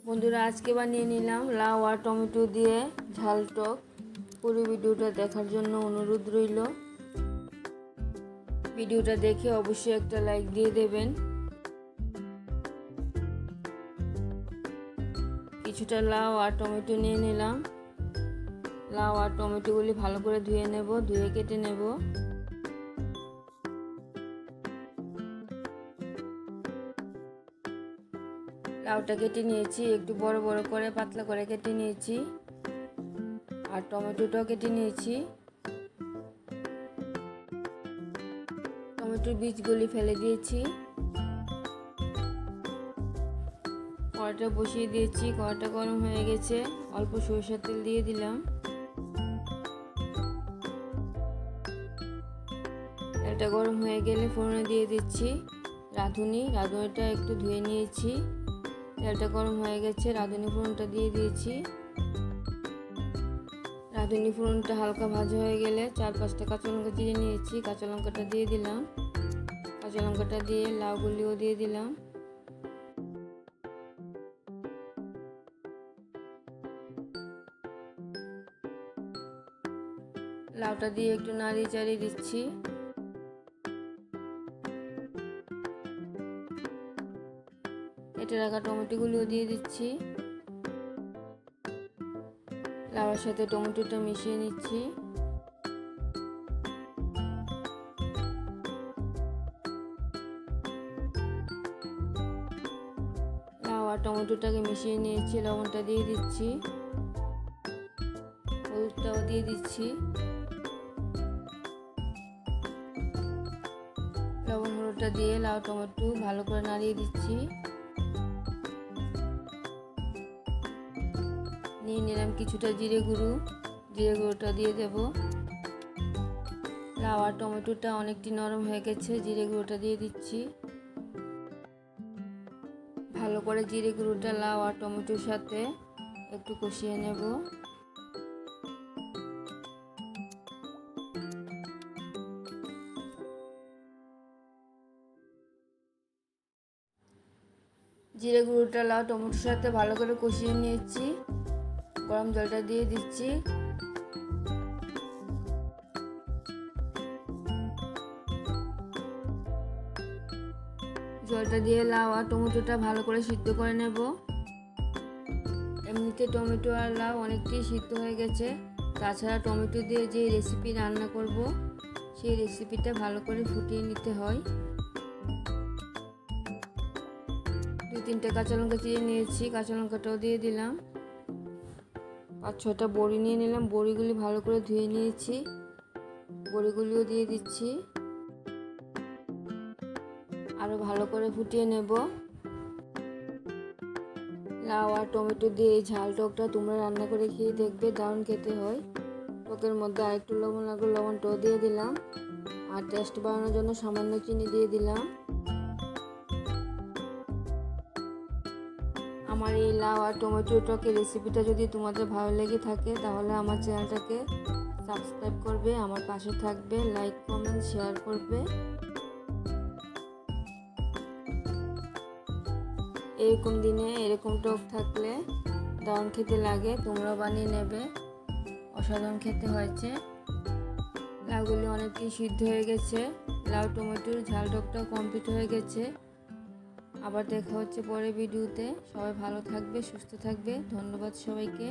বন্ধুরা, আজকে বানিয়ে নিলাম লাউ আর টমেটো দিয়ে ঝাল টক। পুরো ভিডিওটা দেখার জন্য অনুরোধ রইল। ভিডিওটা দেখে অবশ্যই একটা লাইক দিয়ে দেবেন। কিছুটা লাউ আর টমেটো নিয়ে নিলাম। লাউ আর টমেটোগুলি ভালো করে ধুয়ে নেব, ধুয়ে কেটে নেব। লাউটা কেটে নিয়েছি, একটু বড় বড় করে পাতলা করে কেটে নিয়েছি। আর টমেটোটাও কেটে নিয়েছি। টমেটোর বীজগুলি ফেলে দিয়েছি। কড়াইটা বসিয়ে দিয়েছি, কড়াইটা গরম হয়ে গেছে। অল্প সরিষার তেল দিয়ে দিলাম। তেলটা গরম হয়ে গেলে ফোড়নে দিয়ে দিচ্ছি রাঁধুনিটা একটু ধুয়ে নিয়েছি। তেলটা গরম হয়ে গেছে, রাঁধুনি ফোড়নটা দিয়ে দিয়েছি। রাঁধুনি ফোড়নটা হালকা ভাজা হয়ে গেলে 4-5টা কাঁচা লঙ্কা চিড়ে নিয়েছি, কাঁচা লঙ্কাটা দিয়ে দিলাম। কাঁচা লঙ্কাটা দিয়ে লাউগুলিও দিয়ে দিলাম। লাউটা দিয়ে একটু নাড়িয়ে চাড়িয়ে দিচ্ছি। কেটে রাখা টমেটোগুলিও দিয়ে দিচ্ছি। লাউয়ের সাথে টমেটোটা মিশিয়ে নিচ্ছি। লাউ আর টমেটোটাকে মিশিয়ে নিয়েছি, লবণটা দিয়ে দিচ্ছি, হলুদটাও দিয়ে দিচ্ছি। লবণ হলুদটা দিয়ে লাউ টমেটো ভালো করে নাড়িয়ে দিচ্ছি। নিয়ে নিলাম কিছুটা জিরে গুঁড়োটা দিয়ে দেব। লাউ আর টমেটোটা অনেকটি নরম হয়ে গেছে, জিরে গুঁড়োটা দিয়ে দিচ্ছি। ভালো করে জিরে গুঁড়োটা লাউ আর টমেটোর সাথে একটু কষিয়ে নেব। জিরে গুঁড়োটা লাউ টমেটোর সাথে ভালো করে কষিয়ে নিয়েছি। গরম জলটা দিয়ে দিচ্ছি। জলটা দিয়ে লাউ আর টমেটোটা ভালো করে সিদ্ধ করে নেব। এমনিতে টমেটো আর লাউ অনেকটাই সিদ্ধ হয়ে গেছে। তাছাড়া টমেটো দিয়ে যে রেসিপি রান্না করব, সেই রেসিপিটা ভালো করে ফুটিয়ে নিতে হয়। 2-3টে কাঁচা লঙ্কা চিড়ে নিয়েছি, কাঁচা লঙ্কাটাও দিয়ে দিলাম। 5-6টা বড়ি নিয়ে নিলাম, বড়িগুলি ভালো করে ধুয়ে নিয়েছি, বড়িগুলিও দিয়ে দিচ্ছি। আরও ভালো করে ফুটিয়ে নেব। লাউ আর টমেটো দিয়ে এই ঝাল টকটা তোমরা রান্না করে খেয়ে দেখবে, দারুণ খেতে হয়। টকের মধ্যে আরেকটু লবণ লাগলো, লবণটাও দিয়ে দিলাম। আর টেস্ট বাড়ানোর জন্য সামান্য চিনি দিয়ে দিলাম। আমার এই লাউ আর টমেটো টকের রেসিপিটা যদি তোমাদের ভালো লেগে থাকে তাহলে আমার চ্যানেলটাকে সাবস্ক্রাইব করবে, আমার পাশে থাকবে, লাইক কমেন্ট শেয়ার করবে। এরকম দিনে এরকম টক থাকলে দারুণ খেতে লাগে, তোমরা বানিয়ে নেবে, অসাধারণ খেতে হয়েছে। লাউগুলি অনেকটাই সিদ্ধ হয়ে গেছে, লাউ টমেটোর ঝাল টকটা কমপ্লিট হয়ে গেছে। আবার দেখা হচ্ছে পরের ভিডিওতে। সবাই ভালো থাকবে, সুস্থ থাকবে। ধন্যবাদ সবাইকে।